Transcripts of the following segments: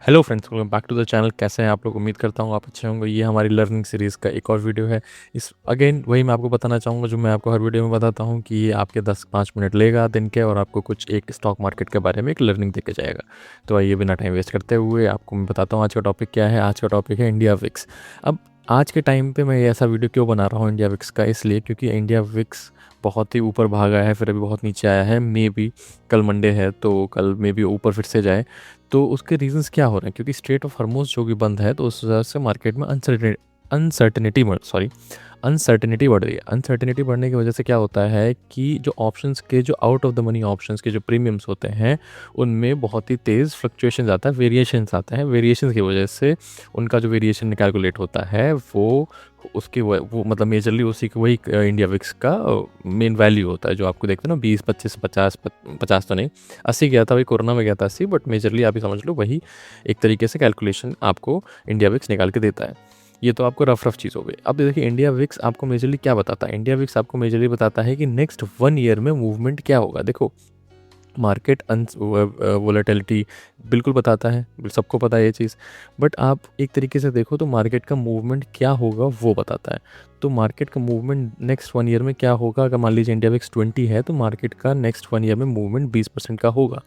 Hello friends, welcome back to the channel. कैसे हैं आप लोग? उम्मीद करता हूँ आप अच्छे होंगे। ये हमारी लर्निंग सीरीज़ का एक और वीडियो है। इस अगेन वही मैं आपको बताना चाहूँगा जो मैं आपको हर वीडियो में बताता हूँ कि ये आपके 10-5 मिनट लेगा दिन के, और आपको कुछ एक स्टॉक मार्केट के बारे में एक लर्निंग देके जाएगा। तो आइए बिना टाइम वेस्ट करते हुए आपको मैं बताता हूँ आज का टॉपिक क्या है। आज का टॉपिक है इंडिया विक्स। अब आज के टाइम पे मैं ये ऐसा वीडियो क्यों बना रहा हूँ इंडिया विक्स का, इसलिए क्योंकि इंडिया विक्स बहुत ही ऊपर भागा है, फिर अभी बहुत नीचे आया है। मे बी कल मंडे है तो कल मे बी ऊपर फिर से जाए। तो उसके रीजंस क्या हो रहे हैं? क्योंकि स्ट्रेट ऑफ हॉर्मुज़ जो कि बंद है, तो उस वजह से मार्केट में अनसर्टेनिटी बढ़ रही है। अनसर्टेनिटी बढ़ने की वजह से क्या होता है कि जो ऑप्शंस के, जो out of the money options के जो प्रीमियम्स होते हैं, उनमें बहुत ही तेज़ फ्लक्चुएशंस आता है, वेरिएशंस आते हैं। वेरिएशंस की वजह से उनका जो वेरिएशन कैलकुलेट होता है वो उसकी वो मतलब मेजरली उसी की वही इंडिया विक्स का मेन वैल्यू होता है, जो आपको देखते हैं ना 20, 25, 50 तो नहीं, 80 गया था, वही कोरोना में गया था 80, बट मेजरली आप ही समझ लो वही एक तरीके से कैलकुलेशन आपको इंडिया विक्स निकाल के देता है। ये तो आपको रफ रफ चीज़ हो गई। अब देखिए इंडिया विक्स आपको मेजरली क्या बताता है। इंडिया विक्स आपको मेजरली बताता है कि नेक्स्ट 1 ईयर में मूवमेंट क्या होगा। देखो मार्केट वोलेटिलिटी बिल्कुल बताता है, सबको पता है ये चीज़। बट आप एक तरीके से देखो तो मार्केट का मूवमेंट क्या होगा वो बताता है। तो मार्केट का मूवमेंट नेक्स्ट 1 ईयर में क्या होगा, अगर मान लीजिए इंडिया विक्स 20 है तो मार्केट का नेक्स्ट 1 ईयर में मूवमेंट 20% का होगा।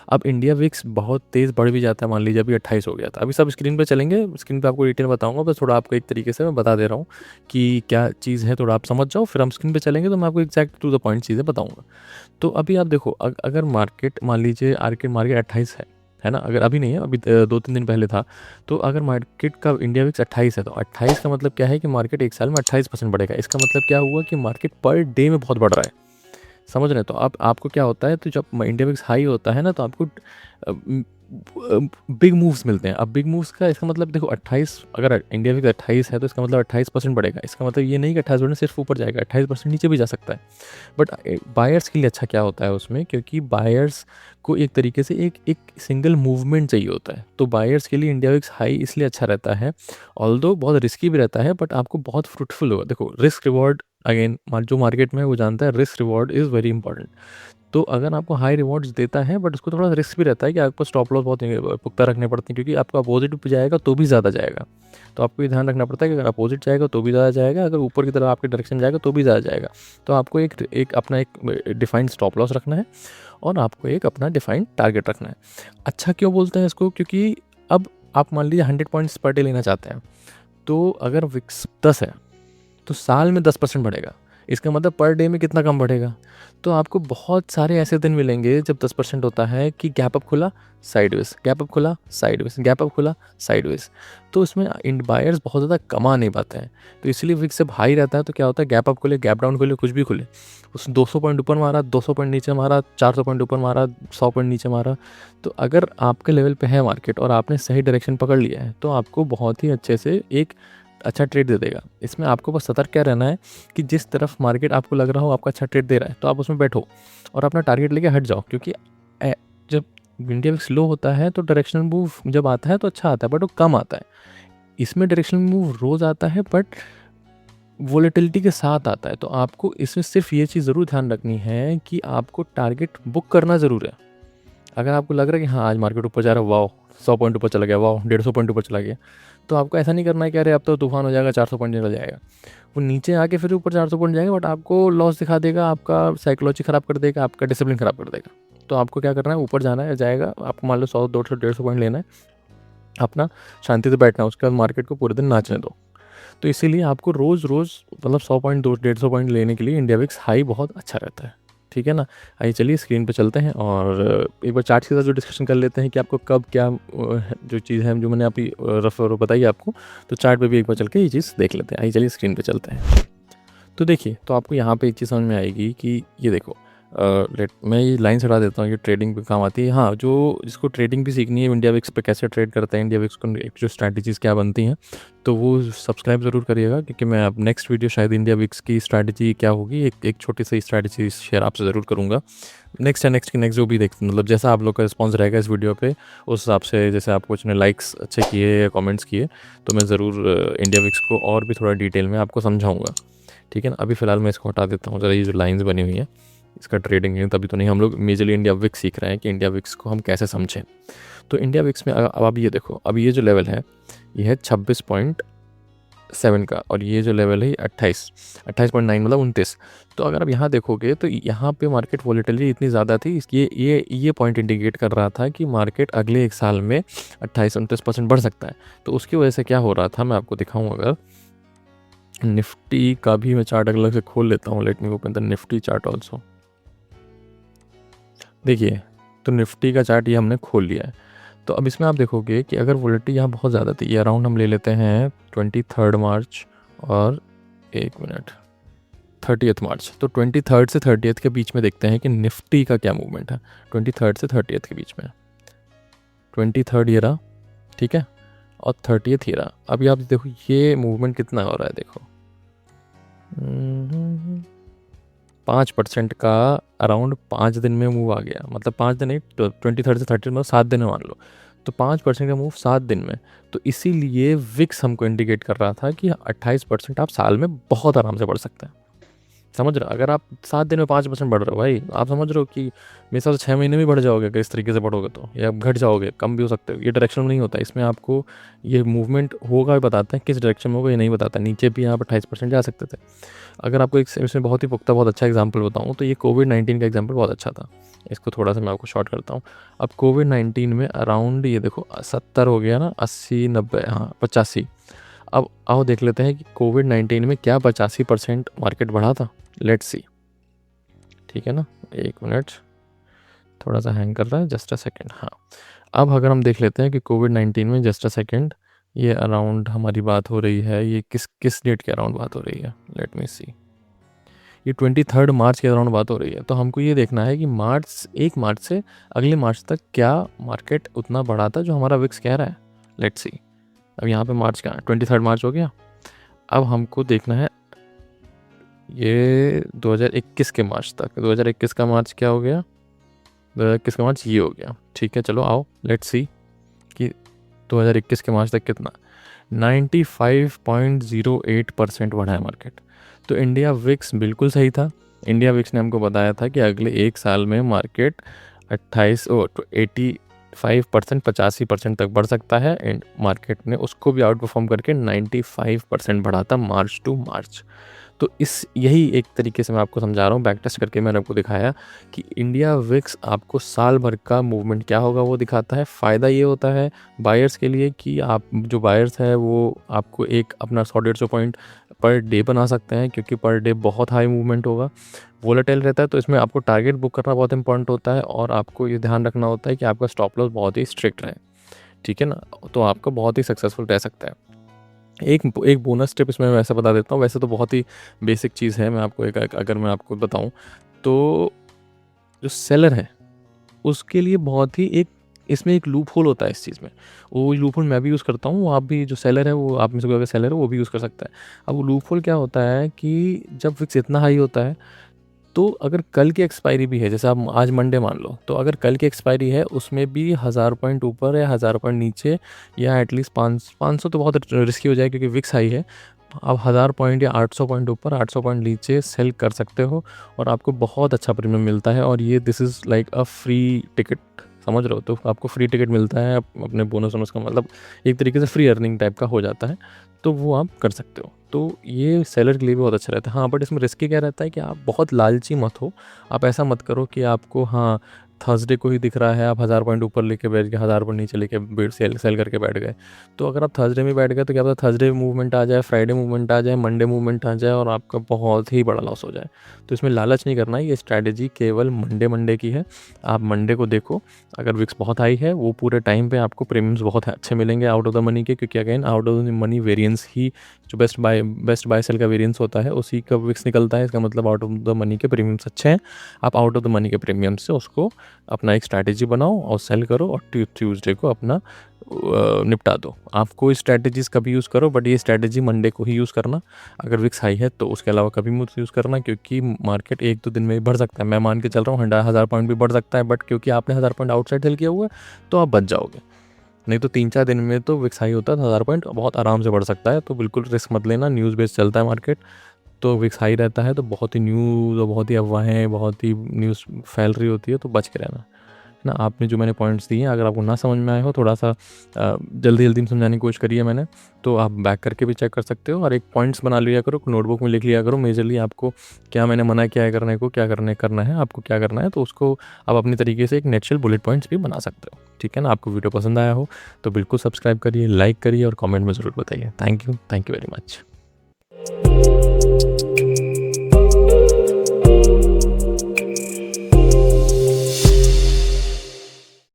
अब इंडिया विक्स बहुत तेज़ बढ़ भी जाता है, मान लीजिए अभी 28 हो गया था। अभी सब स्क्रीन पे चलेंगे, स्क्रीन पे आपको डिटेल बताऊंगा, बस थोड़ा आपको एक तरीके से मैं बता दे रहा हूँ कि क्या चीज़ है, थोड़ा आप समझ जाओ। फिर हम स्क्रीन पे चलेंगे तो मैं आपको एग्जैक्ट टू द पॉइंट चीज़ें बताऊँगा। तो अभी आप देखो, अगर मार्केट मान लीजिए मार्केट 28 है ना, अगर अभी नहीं है, अभी 2-3 दिन पहले था। तो अगर मार्केट का इंडिया विक्स 28 है तो 28 का मतलब क्या है कि मार्केट एक साल में 28% बढ़ेगा। इसका मतलब क्या हुआ कि मार्केट पर डे में बहुत बढ़ रहा है। समझ रहे हैं? तो आपको क्या होता है, तो जब इंडिया विक्स हाई होता है ना तो आपको बिग मूव्स मिलते हैं। अब बिग मूव्स का इसका मतलब देखो 28, अगर इंडिया विक्स 28 है तो इसका मतलब 28% बढ़ेगा। इसका मतलब ये नहीं कि 28% सिर्फ ऊपर जाएगा, 28% नीचे भी जा सकता है। बट बायर्स के लिए अच्छा क्या होता है उसमें, क्योंकि बायर्स को एक तरीके से एक सिंगल मूवमेंट चाहिए होता है। तो बायर्स के लिए इंडिया विक्स हाई इसलिए अच्छा रहता है, ऑल्दो बहुत रिस्की भी रहता है, बट आपको बहुत फ्रूटफुल होगा। देखो रिस्क रिवॉर्ड, अगेन जो मार्केट में है वो जानता है risk reward is very important. तो अगर आपको हाई रिवॉर्ड्स देता है, बट उसको थोड़ा रिस्क भी रहता है कि आपको स्टॉप लॉस बहुत पुख्ता रखने पड़ते हैं, क्योंकि आपका अपोजिट पे जाएगा तो भी ज़्यादा जाएगा। तो आपको ये ध्यान रखना पड़ता है कि अगर अपोजिट जाएगा तो भी ज़्यादा जाएगा, अगर ऊपर की तरफ आपके डायरेक्शन जाएगा तो भी ज़्यादा जाएगा। तो आपको एक अपना एक डिफाइंड स्टॉप लॉस रखना है, और आपको एक अपना डिफाइंड टारगेट रखना है। अच्छा क्यों बोलते हैं इसको? क्योंकि अब आप मान लीजिए 100 पॉइंट्स पर डे लेना चाहते हैं, तो अगर विक्स 10 है तो साल में 10% बढ़ेगा। इसका मतलब पर डे में कितना कम बढ़ेगा? तो आपको बहुत सारे ऐसे दिन मिलेंगे जब 10% होता है कि गैप अप खुला, साइडवेज, गैप अप खुला, साइडवेज, गैप अप खुला, साइडवेज। तो इसमें इंड बायर्स बहुत ज़्यादा कमा नहीं पाते हैं। तो इसलिए विक्स जब हाई रहता है तो क्या होता है, गैप अप खुले, गैप डाउन खुले, कुछ भी खुले, उस 200 पॉइंट ऊपर मारा, 200 पॉइंट नीचे मारा, 400 पॉइंट ऊपर मारा, 100 पॉइंट नीचे मारा। तो अगर आपके लेवल पे है मार्केट और आपने सही डायरेक्शन पकड़ लिया है तो आपको बहुत ही अच्छे से एक अच्छा ट्रेड दे देगा। इसमें आपको बस सतर्क क्या रहना है कि जिस तरफ मार्केट आपको लग रहा हो आपका अच्छा ट्रेड दे रहा है तो आप उसमें बैठो और अपना टारगेट लेके हट जाओ। क्योंकि जब इंडिया विक्स लो होता है तो डायरेक्शनल मूव जब आता है तो अच्छा आता है, बट वो कम आता है। इसमें डायरेक्शनल मूव रोज़ आता है, बट वोलेटिलिटी के साथ आता है। तो आपको इसमें सिर्फ ये चीज़ ज़रूर ध्यान रखनी है कि आपको टारगेट बुक करना ज़रूर है। अगर आपको लग रहा है कि हाँ आज मार्केट ऊपर जा रहा है, वाओ 100 पॉइंट ऊपर चला गया, वाओ 150 पॉइंट ऊपर चला गया, तो आपको ऐसा नहीं करना है कि अरे अब तो तूफान हो जाएगा, 400 पॉइंट निकल जाएगा। वो नीचे आके फिर ऊपर 400 पॉइंट जाएगा, बट आपको लॉस दिखा देगा, आपका साइकोलॉजी ख़राब कर देगा, आपका डिसिप्लिन ख़राब कर देगा। तो आपको क्या करना है, ऊपर जाना है, जाएगा, आपको मान लो 100, 200, 150 पॉइंट लेना है, अपना शांति से बैठना है, उसके बाद मार्केट को पूरे दिन नाचने दो। तो इसीलिए आपको रोज़ रोज़ मतलब 100 पॉइंट, 150 पॉइंट लेने के लिए इंडिया विक्स हाई बहुत अच्छा रहता है। ठीक है ना? आइए चलिए स्क्रीन पे चलते हैं और एक बार चार्ट के साथ जो डिस्कशन कर लेते हैं कि आपको कब क्या जो चीज़ है जो मैंने अभी रफ बताई आपको, तो चार्ट पे भी एक बार चल के ये चीज़ देख लेते हैं। आइए चलिए स्क्रीन पे चलते हैं। तो देखिए, तो आपको यहाँ पे एक चीज़ समझ में आएगी कि ये देखो, मैं ये लाइन हटा देता हूँ, ये ट्रेडिंग पे काम आती है। हाँ, जो जिसको ट्रेडिंग भी सीखनी है, इंडिया विक्स पे कैसे ट्रेड करते हैं, इंडिया विक्स को जो स्ट्रैटेजीज़ क्या बनती हैं, तो वो सब्सक्राइब ज़रूर करिएगा, क्योंकि मैं अब नेक्स्ट वीडियो शायद इंडिया विक्स की स्ट्रैटेजी क्या होगी, एक छोटी सी स्ट्रैटेजी शेयर आपसे ज़रूर करूँगा। नेक्स्ट या नेक्स्ट की नेक्स्ट जो भी मतलब जैसा आप लोग का रिस्पॉन्स रहेगा इस वीडियो पे, उस हिसाब से, जैसे आपको कुछ ने लाइक्स अच्छे किए या कमेंट्स किए, तो मैं ज़रूर इंडिया विक्स को और भी थोड़ा डिटेल में आपको समझाऊँगा। ठीक है ना? अभी फ़िलहाल मैं इसको हटा देता हूँ ज़रा, ये जो लाइन्स बनी हुई हैं इसका ट्रेडिंग है, तभी तो नहीं, हम लोग मेजरली इंडिया विक्स सीख रहे हैं कि इंडिया विक्स को हम कैसे समझें। तो इंडिया विक्स में अब आप ये देखो, अब ये जो लेवल है ये है 26.7 का, और ये जो लेवल है 28.9 मतलब 29। तो अगर आप यहाँ देखोगे तो यहाँ पे मार्केट वॉलेटिलिटी इतनी ज़्यादा थी, ये पॉइंट इंडिकेट कर रहा था कि मार्केट अगले एक साल में 28-29% बढ़ सकता है। तो उसकी वजह से क्या हो रहा था, मैं आपको दिखाऊँ, अगर निफ्टी का भी मैं चार्ट अलग से खोल लेता हूँ, let me open the Nifty chart also. देखिए, तो निफ्टी का चार्ट ये हमने खोल लिया है। तो अब इसमें आप देखोगे कि अगर वोलेटिलिटी यहाँ बहुत ज़्यादा थी, ये अराउंड हम ले लेते हैं 23 मार्च और 1 मिनट 30 मार्च। तो 23 से 30 के बीच में देखते हैं कि निफ्टी का क्या मूवमेंट है। 23 से 30 के बीच में 23 ये रहा, ठीक है, और 30 ये रहा। अभी आप देखो ये मूवमेंट कितना हो रहा है, देखो 5% का अराउंड 5 दिन में मूव आ गया, मतलब 5 दिन नहीं, 23 से 30 मतलब 7 दिन में मान लो, तो 5% का मूव 7 दिन में। तो इसीलिए विक्स हमको इंडिकेट कर रहा था कि 28% आप साल में बहुत आराम से बढ़ सकते हैं। समझ रहे हो, अगर आप 7 दिन में 5% बढ़ रहे हो भाई, आप समझ रहे हो कि मेरे हिसाब से 6 महीने में बढ़ जाओगे अगर इस तरीके से बढ़ोगे तो, या आप घट जाओगे, कम भी हो सकते हो। ये डायरेक्शन में नहीं होता, इसमें आपको ये मूवमेंट होगा भी बताते हैं, किस डायरेक्शन में होगा ये नहीं बताता। नीचे भी आप 28% जा सकते थे। अगर आपको एक इसमें बहुत ही पुख्ता बहुत अच्छा एग्जाम्पल बताऊँ तो ये कोविड-19 का एग्जाम्पल बहुत अच्छा था। इसको थोड़ा सा मैं आपको शॉर्ट करता हूँ। अब कोविड-19 में अराउंड ये देखो 70 हो गया ना, 80 90, हाँ 85। अब आओ देख लेते हैं कि कोविड-19 में क्या 85% मार्केट बढ़ा था। लेट्स सी, ठीक है ना, 1 मिनट, थोड़ा सा हैंग कर रहा है, जस्ट अ सेकेंड। हाँ, अब अगर हम देख लेते हैं कि कोविड-19 में, जस्ट अ सेकेंड, ये अराउंड हमारी बात हो रही है, ये किस डेट के अराउंड बात हो रही है, लेट मी सी, ये 23 मार्च के अराउंड बात हो रही है। तो हमको ये देखना है कि मार्च 1 मार्च से अगले मार्च तक क्या मार्केट उतना बढ़ा था जो हमारा विक्स कह रहा है। लेट्स सी, अब यहाँ पे मार्च का 23 मार्च हो गया। अब हमको देखना है ये 2021 के मार्च तक। 2021 का मार्च क्या हो गया, 2021 का मार्च ये हो गया, ठीक है। चलो आओ लेट्स सी कि 2021 के मार्च तक कितना, 95.08% बढ़ा है मार्केट। तो इंडिया विक्स बिल्कुल सही था। इंडिया विक्स ने हमको बताया था कि अगले एक साल में मार्केट 85% 85% तक बढ़ सकता है, एंड मार्केट ने उसको भी आउट परफॉर्म करके 95% बढ़ा था मार्च टू मार्च। तो यही एक तरीके से मैं आपको समझा रहा हूँ, बैक टेस्ट करके मैंने आपको दिखाया कि इंडिया विक्स आपको साल भर का मूवमेंट क्या होगा वो दिखाता है। फ़ायदा ये होता है बायर्स के लिए कि आप जो बायर्स है वो आपको एक अपना 100-150 पॉइंट पर डे बना सकते हैं, क्योंकि पर डे बहुत हाई मूवमेंट होगा, वोलेटाइल रहता है। तो इसमें आपको टारगेट बुक करना बहुत इंपॉर्टेंट होता है, और आपको ये ध्यान रखना होता है कि आपका स्टॉप लॉस बहुत ही स्ट्रिक्ट रहे, ठीक है ना, तो आपका बहुत ही सक्सेसफुल रह सकता है। एक बोनस टिप इसमें मैं ऐसा बता देता हूँ, वैसे तो बहुत ही बेसिक चीज़ है, मैं आपको अगर मैं आपको बताऊँ तो जो सेलर है उसके लिए बहुत ही एक इसमें एक लूप होल होता है इस चीज़ में। वो लूप होल मैं भी यूज़ करता हूँ, आप भी जो सेलर है वो आप में से कोई अगर सेलर है वो भी यूज़ कर सकता है। अब वो लूप होल क्या होता है कि जब फिक्स इतना हाई होता है तो अगर कल की एक्सपायरी भी है, जैसे आप आज मंडे मान लो, तो अगर कल की एक्सपायरी है उसमें भी 1000 पॉइंट ऊपर या 1000 पॉइंट नीचे, या एटलीस्ट 500 तो बहुत रिस्की हो जाए क्योंकि विक्स हाई है। आप 1000 पॉइंट या 800 पॉइंट ऊपर 800 पॉइंट नीचे सेल कर सकते हो, और आपको बहुत अच्छा प्रीमियम मिलता है। और ये this is like a free ticket, समझ रहे हो, तो आपको फ्री टिकट मिलता है अपने बोनस वोनस का, मतलब एक तरीके से फ्री अर्निंग टाइप का हो जाता है, तो वो आप कर सकते हो। तो ये सेलर के लिए भी बहुत अच्छा रहता है। हाँ, बट इसमें रिस्की क्या रहता है कि आप बहुत लालची मत हो। आप ऐसा मत करो कि आपको हाँ थर्सडे को ही दिख रहा है, आप 1000 पॉइंट ऊपर लेके बैठ गए, 1000 पॉइंट नीचे लेके सेल करके बैठ गए। तो अगर आप थर्सडे में बैठ गए तो क्या पता थर्सडे मूवमेंट आ जाए, फ्राइडे मूवमेंट आ जाए, मंडे मूवमेंट आ जाए, और आपका बहुत ही बड़ा लॉस हो जाए। तो इसमें लालच नहीं करना है, ये स्ट्रैटेजी केवल मंडे की है। आप मंडे को देखो, अगर विक्स बहुत हाई है वो पूरे टाइम पे आपको प्रीमियम्स बहुत अच्छे मिलेंगे आउट ऑफ द मनी के, क्योंकि again out of the money variance ही जो बेस्ट बाय सेल का वेरिएंस होता है उसी का विक्स निकलता है। इसका मतलब आउट ऑफ द मनी के प्रीमियम्स अच्छे हैं, आप आउट ऑफ द मनी के प्रीमियम से उसको अपना एक स्ट्रैटेजी बनाओ और सेल करो, और ट्यूसडे को अपना निपटा दो। आप कोई स्ट्रैटेजीज़ कभी यूज़ करो, बट ये स्ट्रैटेजी मंडे को ही यूज़ करना अगर विक्स हाई है तो, उसके अलावा कभी मत यूज़ करना, क्योंकि मार्केट 1-2 दिन में भी बढ़ सकता है। मैं मान के चल रहा हूँ 1000 पॉइंट भी बढ़ सकता है, बट क्योंकि आपने 1000 पॉइंट आउटसाइड सेल किया हुआ है तो आप बच जाओगे। नहीं तो 3-4 दिन में तो विक्स हाई होता है, 1000 पॉइंट बहुत आराम से बढ़ सकता है। तो बिल्कुल रिस्क मत लेना, न्यूज़ बेस्ड चलता है मार्केट, तो विक्स हाई रहता है तो बहुत ही न्यूज़ और बहुत ही अफवाहें, बहुत ही न्यूज़ फैल रही होती है, तो बच के रहना, ना। आपने जो मैंने पॉइंट्स दिए हैं, अगर आपको ना समझ में आए हो, थोड़ा सा जल्दी में समझाने की कोशिश करी है मैंने, तो आप बैक करके भी चेक कर सकते हो। और एक पॉइंट्स बना लिया करो, नोटबुक में लिख लिया करो मेजरली आपको क्या मैंने मना किया है करने को, क्या करना है आपको, क्या करना है, तो उसको आप अपनी तरीके से एक नेचुरल बुलेट पॉइंट्स भी बना सकते हो। ठीक है ना। आपको वीडियो पसंद आया हो तो बिल्कुल सब्सक्राइब करिए, लाइक करिए और कमेंट में ज़रूर बताइए। Thank you very much.